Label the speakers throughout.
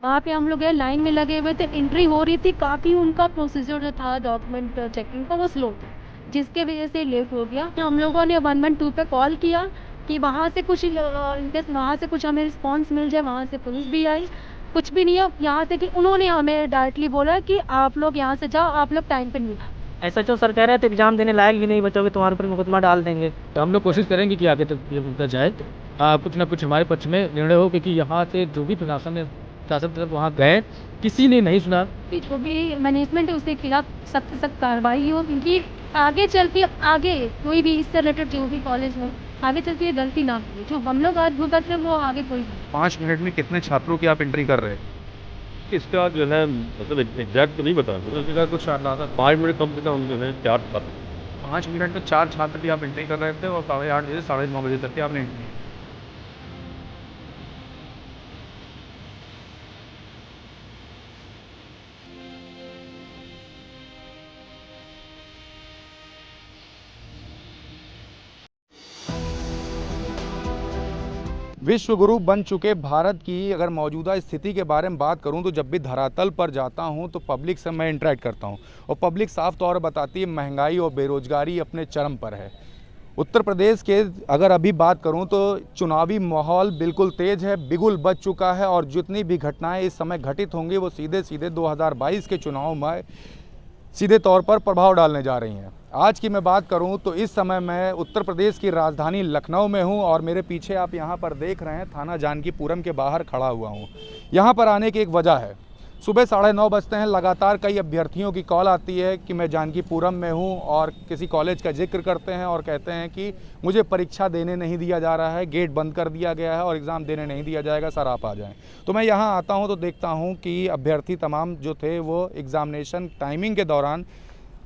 Speaker 1: वहाँ पे हम लोग गए, लाइन में लगे हुए थे, एंट्री हो रही थी, काफ़ी उनका प्रोसीजर जो था डॉक्यूमेंट चेकिंग का वो स्लो था, जिसके वजह से लेट हो गया। तो हम लोगों ने 112 पे कॉल किया कि वहाँ से कुछ इनकेस वहाँ से कुछ हमें रिस्पॉन्स मिल जाए। वहाँ से पुलिस भी आई, कुछ भी नहीं है। यहाँ तक कि उन्होंने हमें डायरेक्टली बोला कि आप लोग यहाँ से जाओ, आप लोग टाइम पे नहीं आए।
Speaker 2: एसएचओ सर कह रहे थे एग्जाम देने लायक भी नहीं बच्चोगे, तुम्हारे ऊपर मुकदमा डाल देंगे।
Speaker 3: तो हम लोग कोशिश करेंगे कि आगे तक ये मुद्दा जाए, कुछ ना कुछ हमारे पक्ष में निर्णय हो, क्योंकि यहाँ से जो भी प्रशासन तरफ वहाँ गए किसी ने नहीं सुना।
Speaker 1: जो भी मैनेजमेंट है उसके खिलाफ सख्त से सख्त कार्रवाई हो, क्योंकि आगे चल के आगे कोई भी इससे रिलेटेड जो भी कॉलेज में आगे चल के ये गलती ना करे, जो हम लोग आज भुगत रहे हैं वो आगे कोई
Speaker 4: 5 मिनट में कितने छात्रों की आप एंट्री कर रहे हैं?
Speaker 5: इसका जो है मतलब एग्जैक्ट तो नहीं बता सकता,
Speaker 4: कुछ अंदाजा
Speaker 5: 5 मिनट कम से कम जो है 4 बात।
Speaker 4: 5 मिनट में 4 छात्र की आप एंट्री कर रहे थे और 8:30 बजे से 9:30 बजे तक की आपने एंट्री की। विश्व गुरु बन चुके भारत की अगर मौजूदा स्थिति के बारे में बात करूं तो जब भी धरातल पर जाता हूं तो पब्लिक से मैं इंटरेक्ट करता हूं और पब्लिक साफ तौर पर बताती है महंगाई और बेरोजगारी अपने चरम पर है। उत्तर प्रदेश के अगर अभी बात करूं तो चुनावी माहौल बिल्कुल तेज़ है, बिगुल बज चुका है और जितनी भी घटनाएं इस समय घटित होंगी वो सीधे सीधे 2022 के चुनाव में सीधे तौर पर प्रभाव डालने जा रही हैं। आज की मैं बात करूं तो इस समय मैं उत्तर प्रदेश की राजधानी लखनऊ में हूं और मेरे पीछे आप यहां पर देख रहे हैं थाना जानकीपुरम के बाहर खड़ा हुआ हूं। यहां पर आने की एक वजह है, सुबह 9:30 बजते हैं, लगातार कई अभ्यर्थियों की कॉल आती है कि मैं जानकीपुरम में हूं और किसी कॉलेज का जिक्र करते हैं और कहते हैं कि मुझे परीक्षा देने नहीं दिया जा रहा है, गेट बंद कर दिया गया है और एग्ज़ाम देने नहीं दिया जाएगा, सर आप आ जाएं। तो मैं यहां आता हूं तो देखता हूं कि अभ्यर्थी तमाम जो थे वो एग्ज़ामिनेशन टाइमिंग के दौरान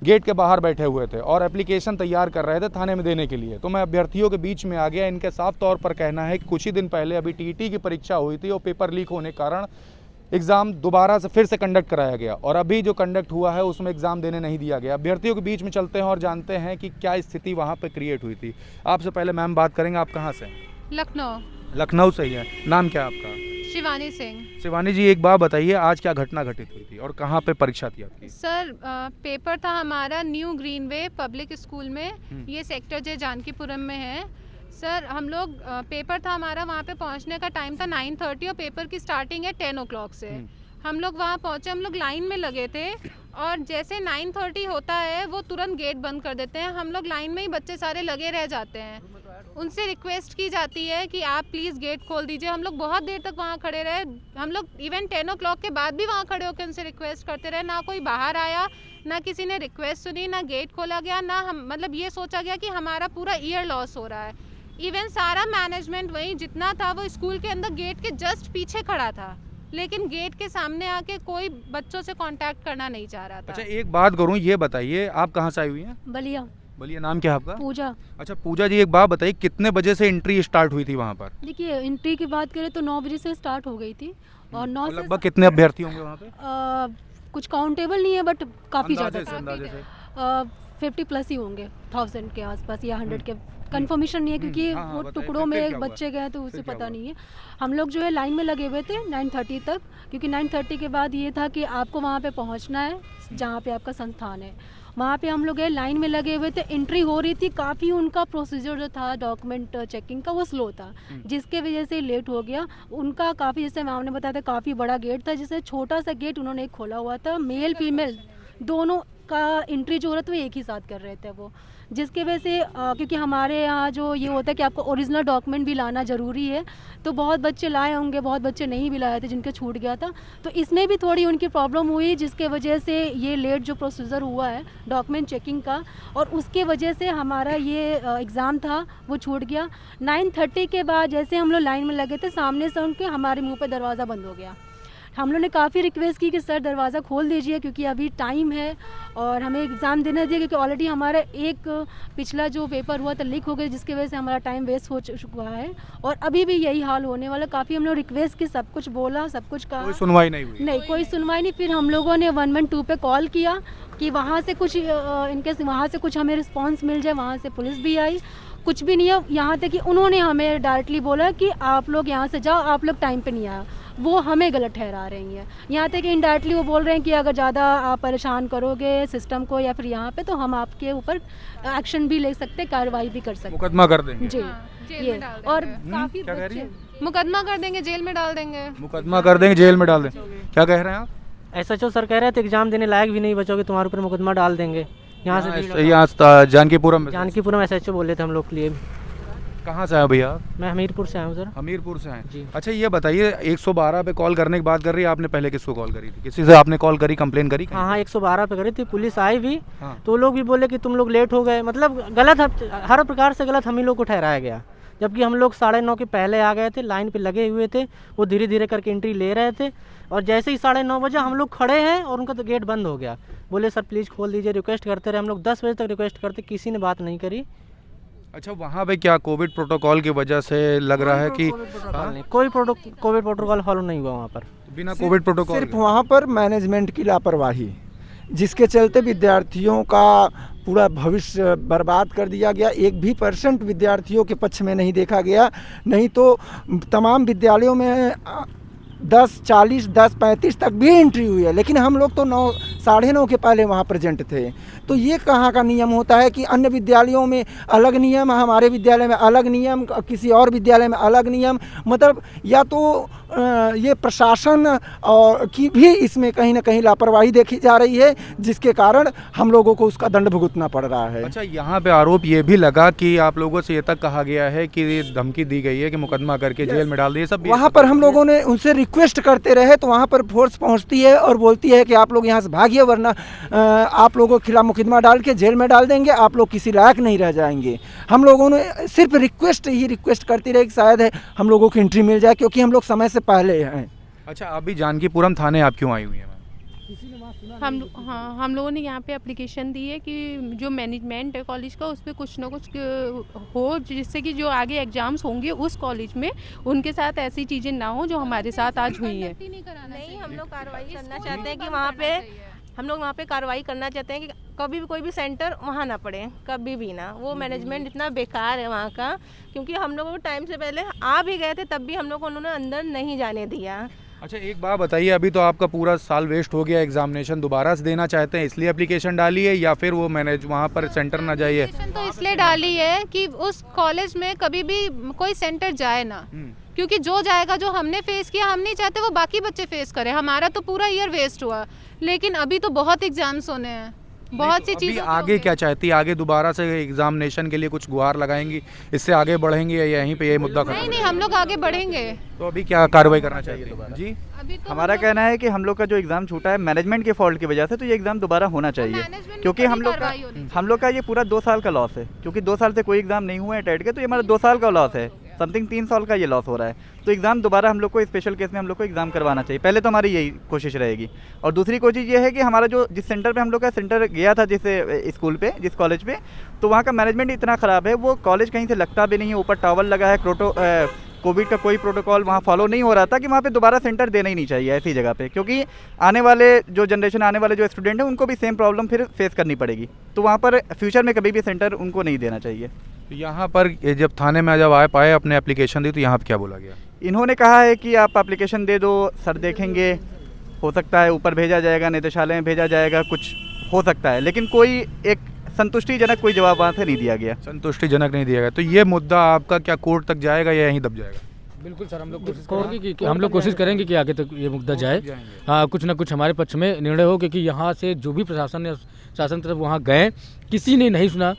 Speaker 4: गेट के बाहर बैठे हुए थे और एप्लीकेशन तैयार कर रहे थे थाने में देने के लिए। तो मैं अभ्यर्थियों के बीच में आ गया। इनके साफ तौर पर कहना है कि कुछ ही दिन पहले अभी टीईटी की परीक्षा हुई थी और पेपर लीक होने के कारण एग्ज़ाम दोबारा से फिर से कंडक्ट कराया गया और अभी जो कंडक्ट हुआ है उसमें एग्ज़ाम देने नहीं दिया गया। अभ्यर्थियों के बीच में चलते हैं और जानते हैं कि क्या स्थिति वहाँ पर क्रिएट हुई थी। आपसे पहले मैम बात करेंगे, आप कहाँ से? लखनऊ से ही है। नाम क्या है आपका?
Speaker 6: शिवानी सिंह।
Speaker 4: शिवानी जी, एक बात बताइए, आज क्या घटना घटित हुई थी और कहाँ पे परीक्षा थी आपकी?
Speaker 6: सर पेपर था हमारा न्यू ग्रीनवे पब्लिक स्कूल में, ये सेक्टर जो जानकीपुरम में है। सर हम लोग पेपर था हमारा, वहाँ पे पहुँचने का टाइम था 9:30 और पेपर की स्टार्टिंग है 10 o'clock से। हम लोग वहाँ पहुँचे, हम लोग लाइन में लगे थे और जैसे 9:30 होता है वो तुरंत गेट बंद कर देते हैं। हम लोग लाइन में ही बच्चे सारे लगे रह जाते हैं। उनसे रिक्वेस्ट की जाती है कि आप प्लीज़ गेट खोल दीजिए। हम लोग बहुत देर तक वहाँ खड़े रहे, हम लोग इवन 10 o'clock के बाद भी वहाँ खड़े होकर उनसे रिक्वेस्ट करते रहे। ना कोई बाहर आया, ना किसी ने रिक्वेस्ट सुनी, ना गेट खोला गया, ना हम मतलब ये सोचा गया कि हमारा पूरा ईयर लॉस हो रहा है। इवन सारा मैनेजमेंट वहीं जितना था वो स्कूल के अंदर गेट के जस्ट पीछे खड़ा था, लेकिन गेट के सामने आके कोई बच्चों से कांटेक्ट करना नहीं चाह रहा था।
Speaker 4: अच्छा एक बात करूं, ये बताइए आप कहां से आई हुई हैं?
Speaker 1: बलिया।
Speaker 4: बलिया। नाम क्या है आपका?
Speaker 1: पूजा।
Speaker 4: अच्छा पूजा जी, एक बात बताइए, कितने बजे से एंट्री स्टार्ट हुई थी वहां पर?
Speaker 1: देखिए एंट्री की बात करें तो 9 बजे से स्टार्ट हो गई थी और 9 से
Speaker 4: लगभग कितने अभ्यर्थी होंगे वहाँ पे?
Speaker 1: कुछ काउंटेबल नहीं है बट काफ़ी ज़्यादा,
Speaker 4: अंदाजे से
Speaker 1: 50 प्लस ही होंगे, 1000 के आसपास या 100 के, कंफर्मेशन नहीं है क्योंकि वो टुकड़ों में बच्चे गए तो उसे पता नहीं है। हम लोग जो है लाइन में लगे हुए थे 9:30 तक, क्योंकि 9:30 के बाद ये था कि आपको वहाँ पे पहुँचना है जहाँ पे आपका संस्थान है। वहाँ पे हम लोग गए, लाइन में लगे हुए थे, एंट्री हो रही थी, काफ़ी उनका प्रोसीजर जो था डॉक्यूमेंट चेकिंग का वो स्लो था, जिसके वजह से लेट हो गया। उनका काफ़ी, जैसे मैम ने बताया था, काफ़ी बड़ा गेट था, जिससे छोटा सा गेट उन्होंने खोला हुआ था। मेल फीमेल दोनों का एंट्री जो हो रहा था वो एक ही साथ कर रहे थे वो, जिसके वजह से क्योंकि हमारे यहाँ जो ये होता है कि आपको ओरिजिनल डॉक्यूमेंट भी लाना ज़रूरी है, तो बहुत बच्चे लाए होंगे, बहुत बच्चे नहीं भी लाए थे जिनके छूट गया था। तो इसमें भी थोड़ी उनकी प्रॉब्लम हुई, जिसके वजह से ये लेट जो प्रोसीजर हुआ है डॉक्यूमेंट चेकिंग का, और उसके वजह से हमारा ये एग्ज़ाम था वो छूट गया। 9:30 के बाद जैसे हम लोग लाइन में लगे थे, सामने से उनके हमारे मुँह पर दरवाज़ा बंद हो गया। हम लोग ने काफ़ी रिक्वेस्ट की कि सर दरवाज़ा खोल दीजिए क्योंकि अभी टाइम है और हमें एग्ज़ाम देना दिया, क्योंकि ऑलरेडी हमारा एक पिछला जो पेपर हुआ था लीक हो गया, जिसकी वजह से हमारा टाइम वेस्ट हो चुका है और अभी भी यही हाल होने वाला। काफ़ी हम लोग रिक्वेस्ट की, सब कुछ बोला, सब कुछ कहा,
Speaker 4: कोई सुनवाई नहीं हुई।
Speaker 1: नहीं, कोई सुनवाई नहीं। फिर हम लोगों ने 112 पे कॉल किया कि वहाँ से कुछ इनकेस वहाँ से कुछ हमें रिस्पॉन्स मिल जाए। वहाँ से पुलिस भी आई, कुछ भी नहीं है। यहाँ तक कि उन्होंने हमें डायरेक्टली बोला कि आप लोग यहाँ से जाओ, आप लोग टाइम पे नहीं आए। वो हमें गलत ठहरा रही हैं। यहाँ तक कि इनडायरेक्टली वो बोल रहे हैं कि अगर ज़्यादा आप परेशान करोगे सिस्टम को या फिर यहाँ पे तो हम आपके ऊपर एक्शन भी ले सकते हैं, कार्रवाई भी कर सकते हैं।
Speaker 4: मुकदमा कर देंगे।
Speaker 1: जी
Speaker 6: जेल
Speaker 1: ये
Speaker 6: में डाल
Speaker 1: और
Speaker 6: देंगे।
Speaker 1: काफ़ी
Speaker 4: क्या कह रही
Speaker 1: बच्चे
Speaker 6: मुकदमा कर देंगे, जेल में डाल देंगे।
Speaker 4: मुकदमा कर देंगे, जेल में डाल देंगे। क्या कह रहे हैं आप?
Speaker 2: SHO सर कह रहे थे एग्जाम देने लायक भी नहीं बचोगे, तुम्हारे ऊपर मुकदमा डाल देंगे। यहाँ से
Speaker 4: यहाँ जानकीपुरम में।
Speaker 2: जानकीपुरम SHO बोले थे हम लोग के लिए।
Speaker 4: कहाँ से आए भैया आप?
Speaker 2: मैं हमीरपुर से आया हूँ सर।
Speaker 4: हमीरपुर से आए
Speaker 2: जी।
Speaker 4: अच्छा ये बताइए 112 पे कॉल करने की बात कर रही है, आपने पहले किसको कॉल करी थी? किसी से आपने कॉल करी, कंप्लेन करी?
Speaker 2: हाँ 112 पे करी थी, पुलिस आई भी।
Speaker 4: हाँ।
Speaker 2: तो वो लोग भी बोले कि तुम लोग लेट हो गए, मतलब गलत, हर प्रकार से गलत हम ही लोग को ठहराया गया। जबकि हम लोग 9:30 के पहले आ गए थे, लाइन पे लगे हुए थे, वो धीरे धीरे करके एंट्री ले रहे थे। और जैसे ही 9:30 बजे हम लोग खड़े हैं और उनका तो गेट बंद हो गया। बोले सर प्लीज़ खोल दीजिए, रिक्वेस्ट करते रहे हम लोग, 10 बजे तक रिक्वेस्ट करते, किसी ने बात नहीं करी।
Speaker 4: अच्छा वहाँ पे क्या कोविड प्रोटोकॉल की वजह से लग रहा है कि
Speaker 2: कोई कोविड प्रोटोकॉल फॉलो नहीं हुआ वहाँ पर।
Speaker 4: बिना कोविड प्रोटोकॉल
Speaker 7: सिर्फ वहाँ पर मैनेजमेंट की लापरवाही, जिसके चलते विद्यार्थियों का पूरा भविष्य बर्बाद कर दिया गया। 1% भी विद्यार्थियों के पक्ष में नहीं देखा गया। नहीं तो तमाम विद्यालयों में 10:40, 10:35 तक भी एंट्री हुई है, लेकिन हम लोग तो 9:30 के पहले वहाँ प्रेजेंट थे। तो ये कहाँ का नियम होता है कि अन्य विद्यालयों में अलग नियम, हमारे विद्यालय में अलग नियम, किसी और विद्यालय में अलग नियम। मतलब या तो ये प्रशासन और की भी इसमें कहीं ना कहीं लापरवाही देखी जा रही है, जिसके कारण हम लोगों को उसका दंड भुगतना पड़ रहा है।
Speaker 4: अच्छा यहाँ पे आरोप ये भी लगा कि आप लोगों से ये तक कहा गया है कि धमकी दी गई है कि मुकदमा करके जेल में डाल दिए सब।
Speaker 7: वहाँ पर हम लोगों ने उनसे रिक्वेस्ट करते रहे तो वहाँ पर फोर्स पहुँचती है और बोलती है कि आप लोग यहाँ से भागिए, वरना आप लोगों के खिलाफ मुकदमा डाल के जेल में डाल देंगे, आप लोग किसी लायक नहीं रह जाएंगे। हम लोगों ने सिर्फ रिक्वेस्ट करती रही कि शायद हम लोगों की एंट्री मिल जाए, क्योंकि हम लोग समय से पहले हैं।
Speaker 4: अच्छा अभी जानकीपुरम थाने आप क्यों आई हुई हैं?
Speaker 8: हम लोगों ने यहाँ पे एप्लीकेशन दी है कि जो मैनेजमेंट है कॉलेज का, उस पर कुछ ना कुछ हो, जिससे कि जो आगे एग्जाम्स होंगे उस कॉलेज में उनके साथ ऐसी चीज़ें ना हो जो हमारे साथ आज हुई है।
Speaker 9: नहीं, हम लोग कार्रवाई करना चाहते हैं कि वहाँ पे हम लोग वहाँ पे कार्रवाई करना चाहते हैं कि कभी भी कोई भी सेंटर वहाँ ना पड़े, कभी भी ना। वो मैनेजमेंट इतना बेकार है वहाँ का, क्योंकि हम लोगों को टाइम से पहले आ भी गए थे, तब भी हम लोग को उन्होंने अंदर नहीं जाने दिया।
Speaker 4: अच्छा एक बात बताइए, अभी तो आपका पूरा साल वेस्ट हो गया, एग्जामिनेशन दोबारा से देना चाहते हैं इसलिए एप्लीकेशन डाली है या फिर वो मैनेज वहाँ पर सेंटर ना जाइए?
Speaker 6: तो इसलिए डाली है कि उस कॉलेज में कभी भी कोई सेंटर जाए ना, क्योंकि जो जाएगा, जो हमने फेस किया, हम नहीं चाहते वो बाकी बच्चे फेस करें। हमारा तो पूरा ईयर वेस्ट हुआ, लेकिन अभी तो बहुत एग्जाम्स होने हैं, बहुत सी चीज़ें।
Speaker 4: आगे क्या चाहती है? आगे दोबारा से एग्जामिनेशन के लिए कुछ गुहार लगाएंगी, इससे आगे बढ़ेंगी या यहीं पे यही मुद्दा खत्म?
Speaker 6: नहीं, हम लोग आगे बढ़ेंगे।
Speaker 4: तो अभी क्या कार्रवाई करना चाहिए जी?
Speaker 6: अभी तो
Speaker 10: हमारा कहना है कि हम लोग का जो एग्ज़ाम छूटा है मैनेजमेंट के फॉल्ट की वजह से, तो ये एग्ज़ाम दोबारा होना चाहिए, क्योंकि हम लोग का ये पूरा 2 साल का लॉस है, क्योंकि 2 साल से कोई एग्ज़ाम नहीं हुआ है टेट के, तो ये हमारा 2 साल का लॉस है, समथिंग 3 साल का ये लॉस हो रहा है। तो एग्ज़ाम दोबारा हम लोग को स्पेशल केस में हम लोग को एग्ज़ाम करवाना चाहिए, पहले तो हमारी यही कोशिश रहेगी। और दूसरी कोशिश ये है कि हमारा जो जिस सेंटर पे हम लोग का सेंटर गया था, जिस स्कूल पे, जिस कॉलेज पे, तो वहाँ का मैनेजमेंट इतना ख़राब है, वो कॉलेज कहीं से लगता भी नहीं है, ऊपर टावर लगा है, कोविड का कोई प्रोटोकॉल वहाँ फॉलो नहीं हो रहा था, कि वहाँ पे दोबारा सेंटर देना ही नहीं चाहिए ऐसी जगह पे, क्योंकि आने वाले जो जनरेशन, आने वाले जो स्टूडेंट हैं, उनको भी सेम प्रॉब्लम फिर फेस करनी पड़ेगी। तो वहाँ पर फ्यूचर में कभी भी सेंटर उनको नहीं देना चाहिए।
Speaker 4: तो यहाँ पर जब थाने में जब आए पाए अपने एप्लीकेशन दी, तो यहाँ पर क्या बोला गया?
Speaker 10: इन्होंने कहा है कि आप एप्लीकेशन दे दो, सर देखेंगे, हो सकता है ऊपर भेजा जाएगा, निदेशालय में भेजा जाएगा, कुछ हो सकता है, लेकिन कोई एक संतुष्टिजनक कोई जवाब वहाँ से नहीं दिया गया।
Speaker 4: संतुष्टिजनक नहीं दिया गया। तो ये मुद्दा आपका क्या कोर्ट तक जाएगा या यहीं दब जाएगा?
Speaker 3: बिल्कुल सर, हम लोग कोशिश करेंगे कि आगे तक ये मुद्दा जाए। हाँ, कुछ ना कुछ हमारे पक्ष में निर्णय हो, क्योंकि यहाँ से जो भी प्रशासन या शासन तरफ वहाँ गए, किसी ने नहीं सुना,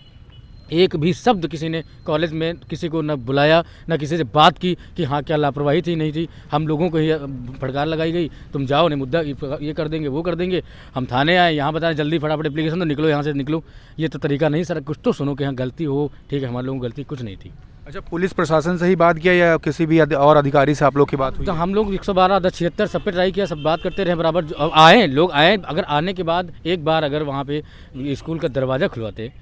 Speaker 3: एक भी शब्द किसी ने कॉलेज में किसी को न बुलाया, न किसी से बात की कि हाँ क्या लापरवाही थी नहीं थी। हम लोगों को ही फटकार लगाई गई, तुम जाओ, नहीं मुद्दा ये कर देंगे, वो कर देंगे। हम थाने आए, यहाँ बताएं जल्दी फटाफट एप्लीकेशन तो निकलो, यहाँ से निकलो। ये तो तरीका नहीं सर, कुछ तो सुनो कि हाँ गलती हो, ठीक है, हमारे लोगों की गलती कुछ नहीं थी।
Speaker 4: अच्छा पुलिस प्रशासन से ही बात किया या किसी भी और अधिकारी से आप लोग की बात हुई?
Speaker 3: तो हम लोग 112, 76 सब पे ट्राई किया, सब बात करते रहे बराबर। आए लोग आए, अगर आने के बाद एक बार अगर वहाँ पे स्कूल का दरवाज़ा खुलवाते,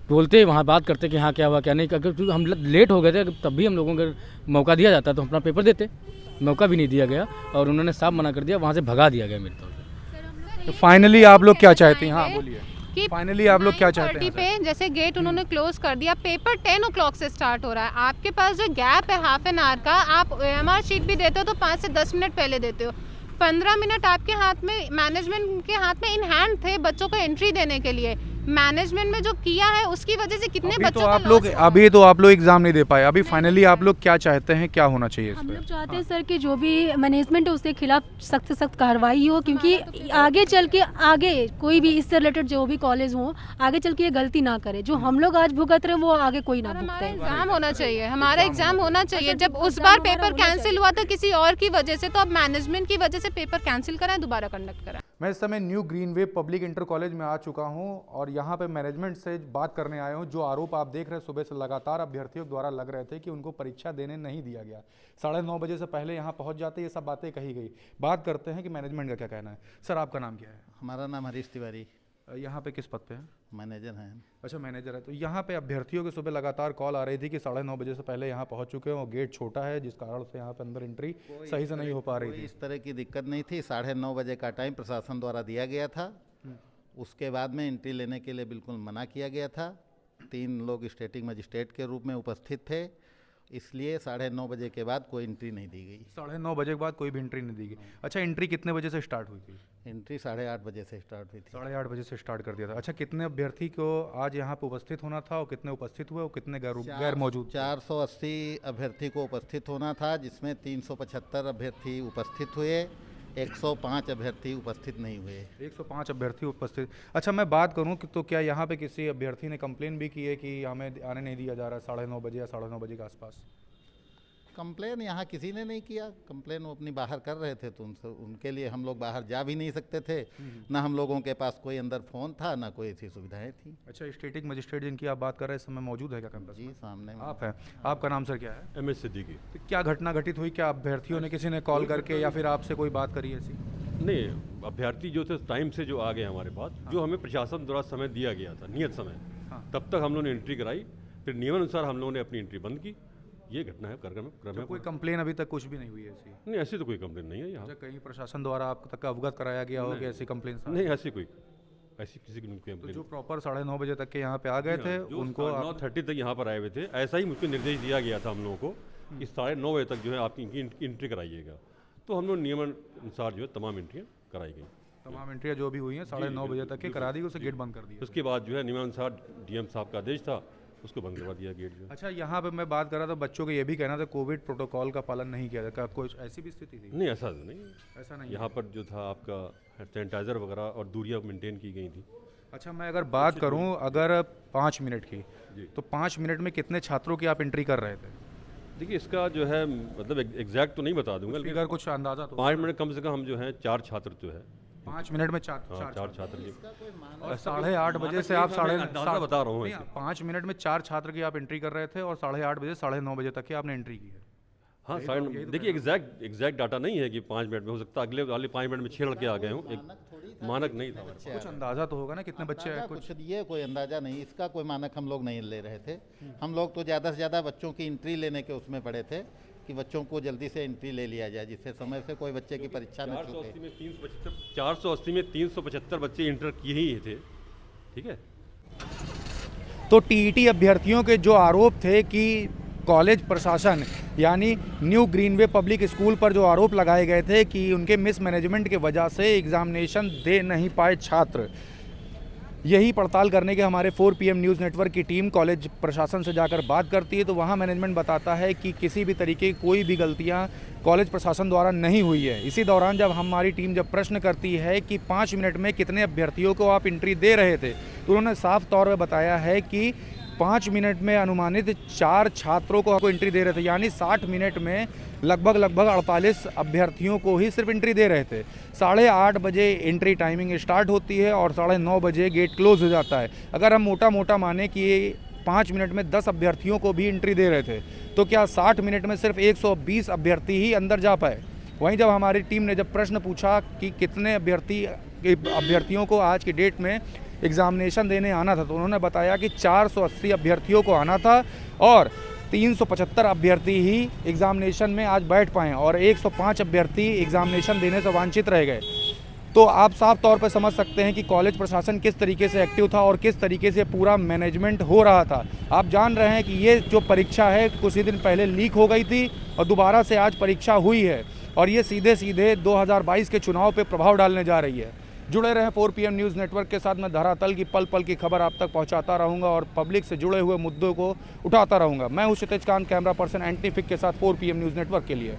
Speaker 3: बोलते वहाँ बात करते कि हाँ क्या हुआ क्या नहीं, अगर हम लेट हो गए थे तब भी हम लोगों को मौका दिया जाता तो अपना पेपर देते, मौका भी नहीं दिया गया और उन्होंने साफ मना कर दिया, वहाँ से भगा दिया गया मेरे तौर पर।
Speaker 4: तो फाइनली आप लोग क्या चाहते हैं? हाँ बोलिए।
Speaker 6: कि
Speaker 4: फाइनली आप लोग क्या चाहते
Speaker 6: 9:30
Speaker 4: हैं
Speaker 6: पे जैसे गेट उन्होंने क्लोज कर दिया, पेपर 10 o'clock से स्टार्ट हो रहा है, आपके पास जो गैप है हाफ एन आवर का, आप OMR शीट भी देते हो तो 5 से 10 मिनट पहले देते हो, 15 मिनट आपके हाथ में, मैनेजमेंट के हाथ में इन हैंड थे बच्चों को एंट्री देने के लिए। मैनेजमेंट में जो किया है उसकी वजह से कितने बच्चों का
Speaker 4: आप लोग अभी तो आप लोग एग्जाम नहीं दे पाए, अभी फाइनली आप लोग क्या चाहते हैं, क्या होना चाहिए इस
Speaker 1: हम
Speaker 4: पे?
Speaker 1: लोग चाहते हैं सर कि जो भी मैनेजमेंट है उसके खिलाफ सख्त से सख्त कार्रवाई हो, क्योंकि आगे चल के आगे कोई भी इससे रिलेटेड जो भी कॉलेज हो आगे चल के ये गलती ना करे, जो हम लोग आज भुगत रहे हैं वो आगे कोई ना
Speaker 6: हमारा
Speaker 1: भुगते।
Speaker 6: एग्जाम होना चाहिए, हमारा एग्जाम होना चाहिए। जब उस बार पेपर कैंसिल हुआ था किसी और की वजह से, तो अब मैनेजमेंट की वजह से पेपर कैंसिल कराएं, दोबारा कंडक्ट कराएं।
Speaker 4: मैं इस समय new Greenway public inter college में आ चुका हूं और यहां पे मैनेजमेंट से बात करने आया हूं। जो आरोप आप देख रहे हैं सुबह से लगातार अभ्यर्थियों द्वारा लग रहे थे कि उनको परीक्षा देने नहीं दिया गया, 9:30 बजे से पहले यहां पहुंच जाते, ये सब बातें कही गई। बात करते हैं कि मैनेजमेंट का क्या कहना है। सर आपका नाम क्या है?
Speaker 11: हमारा नाम हरीश तिवारी,
Speaker 4: यहाँ पे किस पद पे है?
Speaker 11: मैनेजर हैं।
Speaker 4: अच्छा मैनेजर है। तो यहाँ पे अभ्यर्थियों के सुबह लगातार कॉल आ रही थी कि 9:30 बजे से पहले यहाँ पहुँच चुके हैं और गेट छोटा है जिस कारण से यहाँ पे अंदर एंट्री सही से नहीं हो पा रही थी।
Speaker 11: इस तरह की दिक्कत नहीं थी, 9:30 बजे का टाइम प्रशासन द्वारा दिया गया था। उसके बाद में एंट्री लेने के लिए बिल्कुल मना किया गया था। 3 लोग स्टेटिंग मजिस्ट्रेट के रूप में उपस्थित थे, इसलिए 9:30 बजे के बाद कोई एंट्री नहीं दी गई।
Speaker 4: 9:30 बजे के बाद कोई भी एंट्री नहीं दी गई। अच्छा एंट्री कितने बजे से स्टार्ट हुई थी?
Speaker 11: एंट्री 8:30 बजे से स्टार्ट हुई थी।
Speaker 4: 8:30 बजे से स्टार्ट कर दिया था। अच्छा कितने अभ्यर्थी को आज यहाँ पे उपस्थित होना था और कितने उपस्थित हुए और कितने गैर मौजूद?
Speaker 11: 480 अभ्यर्थी को उपस्थित होना था, जिसमें 375 अभ्यर्थी उपस्थित हुए, 105 अभ्यर्थी उपस्थित नहीं हुए।
Speaker 4: 105 अभ्यर्थी उपस्थित। अच्छा मैं बात करूं कि तो क्या यहाँ पे किसी अभ्यर्थी ने कंप्लेन भी की है कि हमें आने नहीं दिया जा रहा है 9:30 बजे या 9:30 बजे के आसपास?
Speaker 11: कंप्लेन यहाँ किसी ने नहीं किया। कंप्लेन वो अपनी बाहर कर रहे थे, तो उनके लिए हम लोग बाहर जा भी नहीं सकते थे, ना हम लोगों के पास कोई अंदर फ़ोन था, ना कोई ऐसी सुविधाएं थी।
Speaker 4: अच्छा स्टेटिक मजिस्ट्रेट जिनकी आप बात कर रहे हैं इस समय मौजूद है क्या कैंपस?
Speaker 11: जी सामने
Speaker 4: आप हैं। आपका नाम सर क्या है?
Speaker 5: MS सिद्दीकी।
Speaker 4: तो क्या घटना घटित हुई? क्या अभ्यर्थियों ने किसी ने कॉल करके या फिर आपसे कोई बात करी ऐसी?
Speaker 5: नहीं, अभ्यर्थी जो थे टाइम से जो आ गए हमारे पास, जो हमें प्रशासन द्वारा समय दिया गया था, नियत समय, तब तक हम लोगों ने एंट्री कराई, फिर नियमानुसार हम लोगों ने अपनी एंट्री बंद की। ये घटना है क्रम में।
Speaker 4: कोई कंप्लेन अभी तक कुछ भी नहीं हुई है ऐसी?
Speaker 5: नहीं, ऐसी तो कोई कंप्लेन नहीं है यहाँ।
Speaker 4: अच्छा कहीं प्रशासन द्वारा आप तक अवगत कराया गया हो कि ऐसी कंप्लेन?
Speaker 5: नहीं, ऐसी किसी की कंप्लेन।
Speaker 4: जो प्रॉपर 9:30 बजे तक के यहाँ पे आ गए थे उनको
Speaker 5: 9:30 तक यहाँ पर आए हुए थे, ऐसा ही मुझको निर्देश दिया गया था हम लोगों को कि 9:30 बजे तक जो है आपकी एंट्री कराइएगा। तो हम लोग नियमानुसार जो है तमाम एंट्रियाँ कराई गई।
Speaker 4: तमाम एंट्रियाँ जो भी हुई हैं 9:30 बजे तक के करा दी, उसे गेट बंद कर दिया।
Speaker 5: उसके बाद जो है नियमानुसार DM साहब का आदेश था, उसको बंद करवा दिया गेट जो।
Speaker 4: अच्छा यहाँ पे मैं बात कर रहा था, बच्चों का ये भी कहना था कोविड प्रोटोकॉल का पालन नहीं किया था, कोई ऐसी भी स्थिति थी?
Speaker 5: नहीं, ऐसा नहीं,
Speaker 4: ऐसा नहीं।
Speaker 5: यहाँ पर जो था आपका सैनिटाइजर वगैरह और दूरियाँ मेंटेन की गई थी।
Speaker 4: अच्छा मैं अगर बात करूँ अगर 5 मिनट की, तो 5 मिनट में कितने छात्रों की आप एंट्री कर रहे थे?
Speaker 5: देखिए इसका जो है मतलब एग्जैक्ट तो नहीं बता दूंगा, लेकिन
Speaker 4: अगर कुछ अंदाजा तो
Speaker 5: 5 मिनट कम से कम हम जो है 4 छात्र जो है
Speaker 4: 5 मिनट में 4
Speaker 5: छात्र जी।
Speaker 4: और 8:30 बजे से आप
Speaker 5: बता रहा हूँ
Speaker 4: 5 मिनट में 4 छात्र की आप एंट्री कर रहे थे और 8:30 बजे 9:30 बजे तक की आपने एंट्री की है।
Speaker 5: हाँ देखिए एग्जैक्ट डाटा नहीं है कि 5 मिनट में, हो सकता है अगले वाले 5 मिनट में 6 लड़के आ गए हों, एक मानक नहीं था।
Speaker 4: कुछ अंदाजा तो होगा ना कितने बच्चे हैं?
Speaker 11: कुछ ये कोई अंदाजा नहीं, इसका कोई मानक हम लोग नहीं ले रहे थे। हम लोग तो ज़्यादा से ज़्यादा बच्चों की एंट्री लेने के उसमें पड़े थे कि बच्चों को जल्दी से एंट्री ले लिया जाए, जिससे समय से कोई बच्चे की परीक्षा न छूटे।
Speaker 5: 480 में 375 बच्चे इंटर किए ही थे, ठीक है।
Speaker 4: तो TET अभ्यर्थियों के जो आरोप थे कि कॉलेज प्रशासन यानी न्यू ग्रीनवे पब्लिक स्कूल पर जो आरोप लगाए गए थे कि उनके मिसमैनेजमेंट की वजह से एग्जामिनेशन दे नहीं पाए छात्र, यही पड़ताल करने के हमारे 4 PM न्यूज़ नेटवर्क की टीम कॉलेज प्रशासन से जाकर बात करती है, तो वहाँ मैनेजमेंट बताता है कि किसी भी तरीके की कोई भी गलतियाँ कॉलेज प्रशासन द्वारा नहीं हुई है। इसी दौरान जब हमारी टीम जब प्रश्न करती है कि 5 मिनट में कितने अभ्यर्थियों को आप एंट्री दे रहे थे, तो उन्होंने साफ तौर पर बताया है कि 5 मिनट में अनुमानित 4 छात्रों को आपको एंट्री दे रहे थे, यानी 60 मिनट में लगभग 48 अभ्यर्थियों को ही सिर्फ एंट्री दे रहे थे। 8:30 बजे एंट्री टाइमिंग स्टार्ट होती है और 9:30 बजे गेट क्लोज हो जाता है। अगर हम मोटा माने कि 5 मिनट में 10 अभ्यर्थियों को भी एंट्री दे रहे थे, तो क्या 60 मिनट में सिर्फ 120 अभ्यर्थी ही अंदर जा पाए? वहीं जब हमारी टीम ने जब प्रश्न पूछा कि कितने अभ्यर्थियों को आज की डेट में एग्जामिनेशन देने आना था, तो उन्होंने बताया कि 480 अभ्यर्थियों को आना था और 375 अभ्यर्थी ही एग्जामिनेशन में आज बैठ पाए और 105 अभ्यर्थी एग्जामिनेशन देने से वांछित रह गए। तो आप साफ तौर पर समझ सकते हैं कि कॉलेज प्रशासन किस तरीके से एक्टिव था और किस तरीके से पूरा मैनेजमेंट हो रहा था। आप जान रहे हैं कि ये जो परीक्षा है कुछ ही दिन पहले लीक हो गई थी और दोबारा से आज परीक्षा हुई है और ये सीधे सीधे 2022 के चुनाव पे प्रभाव डालने जा रही है। जुड़े रहें 4 PM न्यूज़ नेटवर्क के साथ। मैं धरातल की पल पल की खबर आप तक पहुंचाता रहूंगा और पब्लिक से जुड़े हुए मुद्दों को उठाता रहूंगा। मैं हूं क्षितिज कांत, कैमरा पर्सन एंटनी फिक के साथ 4 PM न्यूज़ नेटवर्क के लिए।